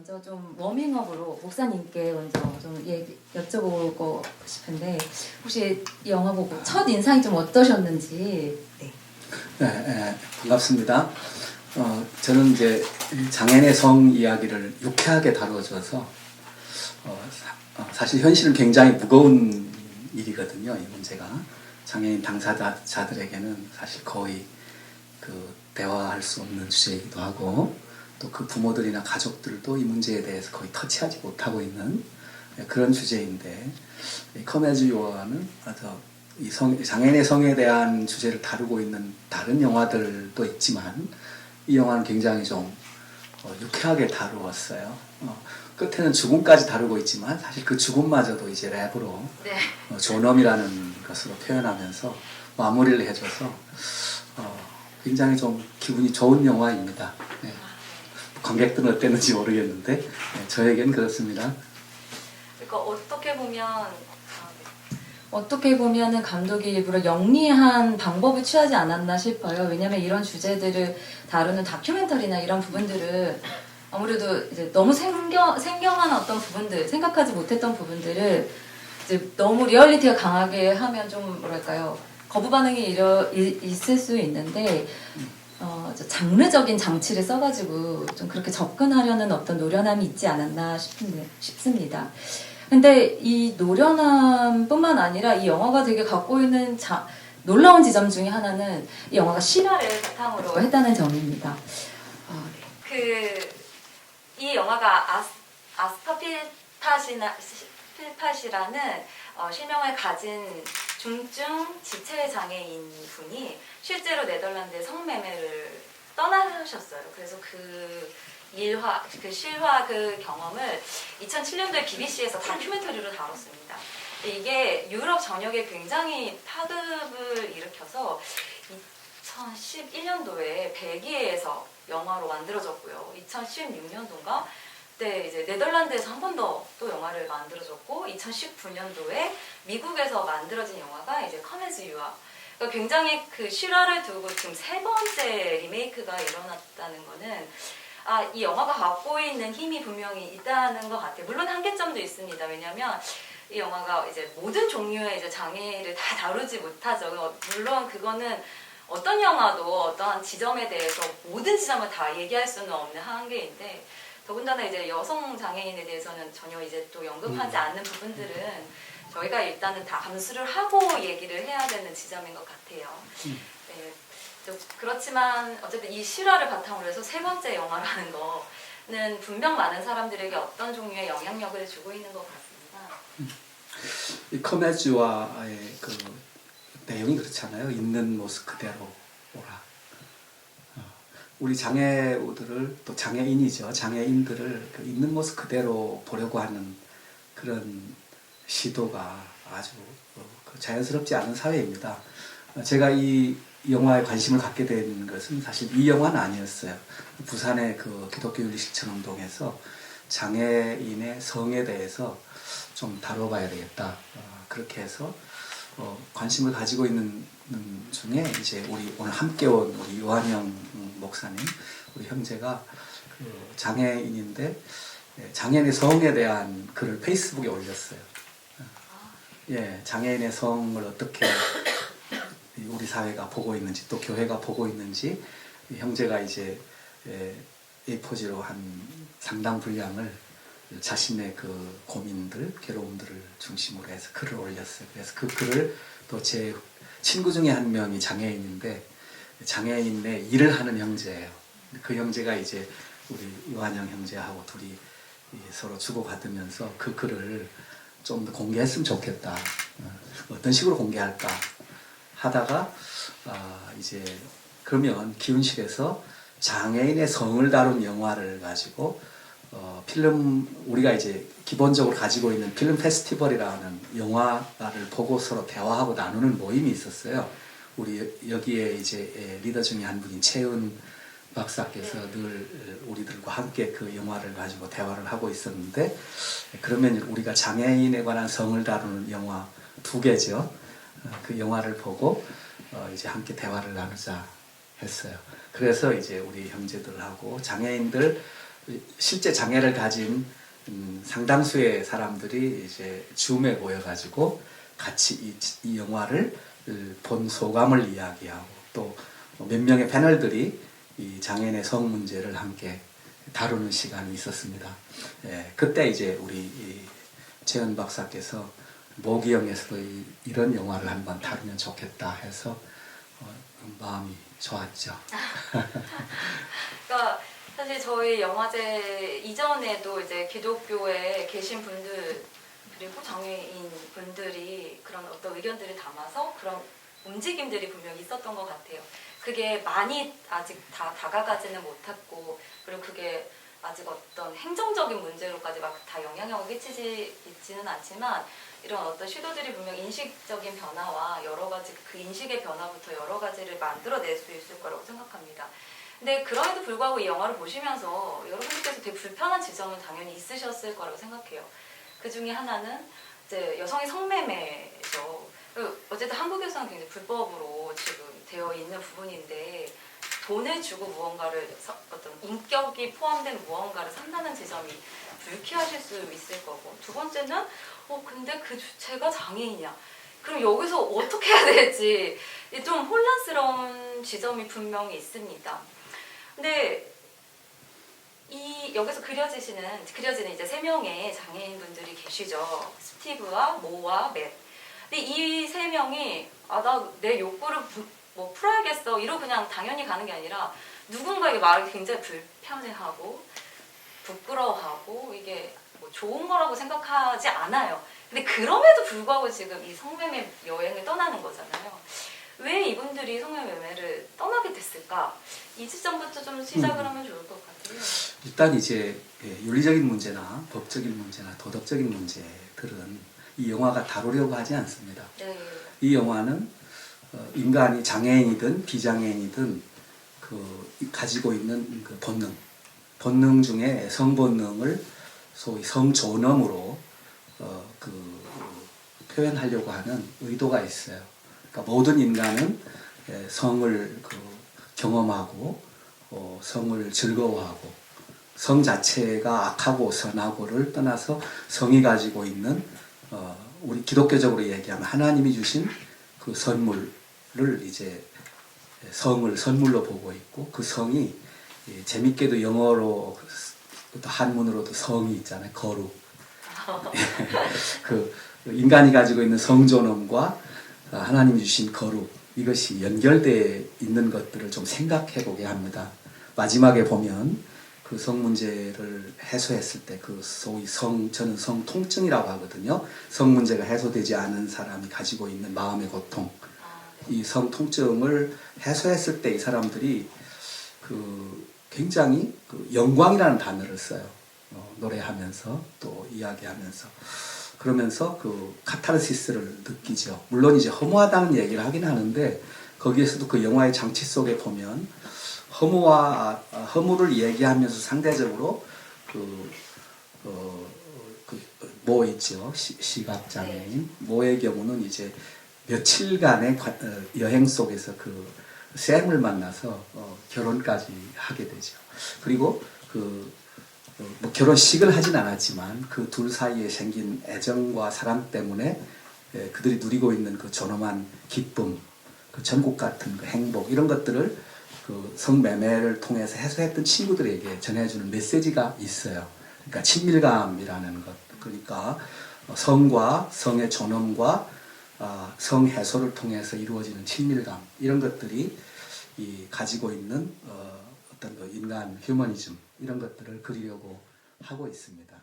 먼저 좀 워밍업으로 목사님께 먼저 좀 여쭤보고 싶은데 혹시 이 영화 보고 첫 인상이 좀 어떠셨는지. 네. 네, 반갑습니다. 저는 이제 장애인의 성 이야기를 유쾌하게 다뤄줘서 사실 현실은 굉장히 무거운 일이거든요. 이 문제가 장애인 당사자들에게는 사실 거의 그 대화할 수 없는 주제이기도 하고 또 그 부모들이나 가족들도 이 문제에 대해서 거의 터치하지 못하고 있는 그런 주제인데 Come As You Are는 이 장애인의 성에 대한 주제를 다루고 있는 다른 영화들도 있지만 이 영화는 굉장히 좀 유쾌하게 다루었어요. 끝에는 죽음까지 다루고 있지만 사실 그 죽음마저도 이제 랩으로 네. 존엄이라는 것으로 표현하면서 마무리를 해줘서 굉장히 좀 기분이 좋은 영화입니다. 네. 관객들은 어땠는지 모르겠는데 네, 저에겐 그렇습니다. 그러니까 어떻게 보면은 감독이 일부러 영리한 방법을 취하지 않았나 싶어요. 왜냐면 이런 주제들을 다루는 다큐멘터리나 이런 부분들은 아무래도 이제 너무 생경한 어떤 부분들, 생각하지 못했던 부분들을 이제 너무 리얼리티가 강하게 하면 좀 뭐랄까요, 거부 반응이 있을 수 있는데 장르적인 장치를 써가지고 좀 그렇게 접근하려는 어떤 노련함이 있지 않았나 싶습니다. 근데 이 노련함뿐만 아니라 이 영화가 되게 갖고 있는 놀라운 지점 중에 하나는 이 영화가 실화를 바탕으로 했다는 점입니다. 이 영화가 아스파필팟이라는 실명을 가진 중증 지체 장애인 분이 실제로 네덜란드의 성매매를 떠나셨어요. 그래서 그 실화 그 경험을 2007년도에 BBC에서 다큐멘터리로 다뤘습니다. 이게 유럽 전역에 굉장히 파급을 일으켜서 2011년도에 벨기에에서 영화로 만들어졌고요. 2016년도인가? 그때 이제 네덜란드에서 한 번 더 또 영화를 만들어졌고 2019년도에 미국에서 만들어진 영화가 이제 Come As You Are. 그러니까 굉장히 그 실화를 두고 지금 3번째 리메이크가 일어났다는 거는 이 영화가 갖고 있는 힘이 분명히 있다는 것 같아요. 물론 한계점도 있습니다. 왜냐하면 이 영화가 이제 모든 종류의 이제 장애를 다 다루지 못하죠. 물론 그거는 어떤 영화도 어떠한 지점에 대해서 모든 지점을 다 얘기할 수는 없는 한계인데 더군다나 이제 여성 장애인에 대해서는 전혀 이제 또 언급하지 않는 부분들은 저희가 일단은 다 감수를 하고 얘기를 해야 되는 지점인 것 같아요. 네. 그렇지만 어쨌든 이 실화를 바탕으로 해서 3번째 영화라는 거는 분명 많은 사람들에게 어떤 종류의 영향력을 주고 있는 것 같습니다. 이 Come As You Are의 그 내용이 그렇잖아요. 있는 모습 그대로 오라. 우리 장애우들을 또 장애인들을 그 있는 모습 그대로 보려고 하는 그런 시도가 아주 자연스럽지 않은 사회입니다. 제가 이 영화에 관심을 갖게 된 것은 사실 이 영화는 아니었어요. 부산의 그 기독교 윤리실천운동에서 장애인의 성에 대해서 좀 다뤄봐야 되겠다. 그렇게 해서 관심을 가지고 있는 중에 이제 우리 오늘 함께 온 우리 요한영 목사님, 우리 형제가 그 장애인인데 장애인의 성에 대한 글을 페이스북에 올렸어요. 예, 장애인의 성을 어떻게 우리 사회가 보고 있는지 또 교회가 보고 있는지 형제가 이제 A4지로 한 상당 분량을 자신의 그 고민들, 괴로움들을 중심으로 해서 글을 올렸어요. 그래서 그 글을 또 제 친구 중에 한 명이 장애인인데 장애인의 일을 하는 형제예요. 그 형제가 이제 우리 요한영 형제하고 둘이 서로 주고받으면서 그 글을 좀 더 공개했으면 좋겠다. 어떤 식으로 공개할까 하다가 이제 그러면 기운실에서 장애인의 성을 다룬 영화를 가지고 우리가 이제 기본적으로 가지고 있는 필름 페스티벌이라는 영화를 보고 서로 대화하고 나누는 모임이 있었어요. 우리 여기에 이제 리더 중에 한 분인 최은 박사께서 늘 우리들과 함께 그 영화를 가지고 대화를 하고 있었는데 그러면 우리가 장애인에 관한 성을 다루는 영화 2개죠. 그 영화를 보고 이제 함께 대화를 나누자 했어요. 그래서 이제 우리 형제들하고 장애인들 실제 장애를 가진 상당수의 사람들이 이제 줌에 모여가지고 같이 이 영화를 본 소감을 이야기하고 또 몇 명의 패널들이 이 장애인의 성 문제를 함께 다루는 시간이 있었습니다. 예, 그때 이제 우리 최은 박사께서 모기영에서도 이런 영화를 한번 다루면 좋겠다 해서 마음이 좋았죠. 그러니까 사실 저희 영화제 이전에도 이제 기독교에 계신 분들 그리고 장애인 분들이 그런 어떤 의견들을 담아서 그런 움직임들이 분명히 있었던 것 같아요. 그게 많이 아직 다 다가가지는 못했고 그리고 그게 아직 어떤 행정적인 문제로까지 막 다 영향력을 끼치지 있지는 않지만 이런 어떤 시도들이 분명 인식적인 변화와 여러 가지 그 인식의 변화부터 여러 가지를 만들어낼 수 있을 거라고 생각합니다. 근데 그럼에도 불구하고 이 영화를 보시면서 여러분들께서 되게 불편한 지점은 당연히 있으셨을 거라고 생각해요. 그 중에 하나는 이제 여성의 성매매죠. 어쨌든 한국에서는 굉장히 불법으로 지금 되어 있는 부분인데 돈을 주고 무언가를 어떤 인격이 포함된 무언가를 산다는 지점이 불쾌하실 수 있을 거고 두 번째는 근데 그 주체가 장애인이야. 그럼 여기서 어떻게 해야 될지 좀 혼란스러운 지점이 분명히 있습니다. 근데 여기서 그려지는 이제 세 명의 장애인분들이 계시죠. 스티브와 모와 맷. 근데 이 세 명이 나 내 욕구를 뭐 풀어야겠어 이러고 그냥 당연히 가는 게 아니라 누군가에게 말하기 굉장히 불편해하고 부끄러워하고 이게 뭐 좋은 거라고 생각하지 않아요. 근데 그럼에도 불구하고 지금 이 성매매 여행을 떠나는 거잖아요. 왜 이분들이 성매매를 떠나게 됐을까? 이 지점부터 좀 시작을 하면 좋을 것 같아요. 일단 이제 윤리적인 문제나 법적인 문제나 도덕적인 문제들은 이 영화가 다루려고 하지 않습니다. 네. 이 영화는 인간이 장애인이든 비장애인이든 가지고 있는 그 본능 중에 성본능을 소위 성존엄으로 표현하려고 하는 의도가 있어요. 그러니까 모든 인간은 성을 경험하고 성을 즐거워하고 성 자체가 악하고 선하고를 떠나서 성이 가지고 있는 우리 기독교적으로 얘기하면 하나님이 주신 그 선물을 이제 성을 선물로 보고 있고 그 성이 재밌게도 영어로 또 한문으로도 성이 있잖아요. 거룩. 그 인간이 가지고 있는 성존엄과 하나님이 주신 거룩 이것이 연결되어 있는 것들을 좀 생각해 보게 합니다. 마지막에 보면 그 성 문제를 해소했을 때 그 소위 저는 성 통증이라고 하거든요. 성 문제가 해소되지 않은 사람이 가지고 있는 마음의 고통. 이 성 통증을 해소했을 때 이 사람들이 굉장히 영광이라는 단어를 써요. 노래하면서 또 이야기하면서 그러면서 그 카타르시스를 느끼죠. 물론 이제 허무하다는 얘기를 하긴 하는데 거기에서도 그 영화의 장치 속에 보면 허무를 얘기하면서 상대적으로 모 있죠. 시각장애인 모의 경우는 이제 며칠간의 여행 속에서 그 샘을 만나서 결혼까지 하게 되죠. 그리고 뭐 결혼식을 하진 않았지만 그 둘 사이에 생긴 애정과 사랑 때문에 그들이 누리고 있는 그 존엄한 기쁨, 그 천국 같은 그 행복 이런 것들을 그 성매매를 통해서 해소했던 친구들에게 전해주는 메시지가 있어요. 그러니까 친밀감이라는 것, 그러니까 성과 성의 존엄과 성해소를 통해서 이루어지는 친밀감 이런 것들이 가지고 있는 어떤 그 인간 휴머니즘 이런 것들을 그리려고 하고 있습니다.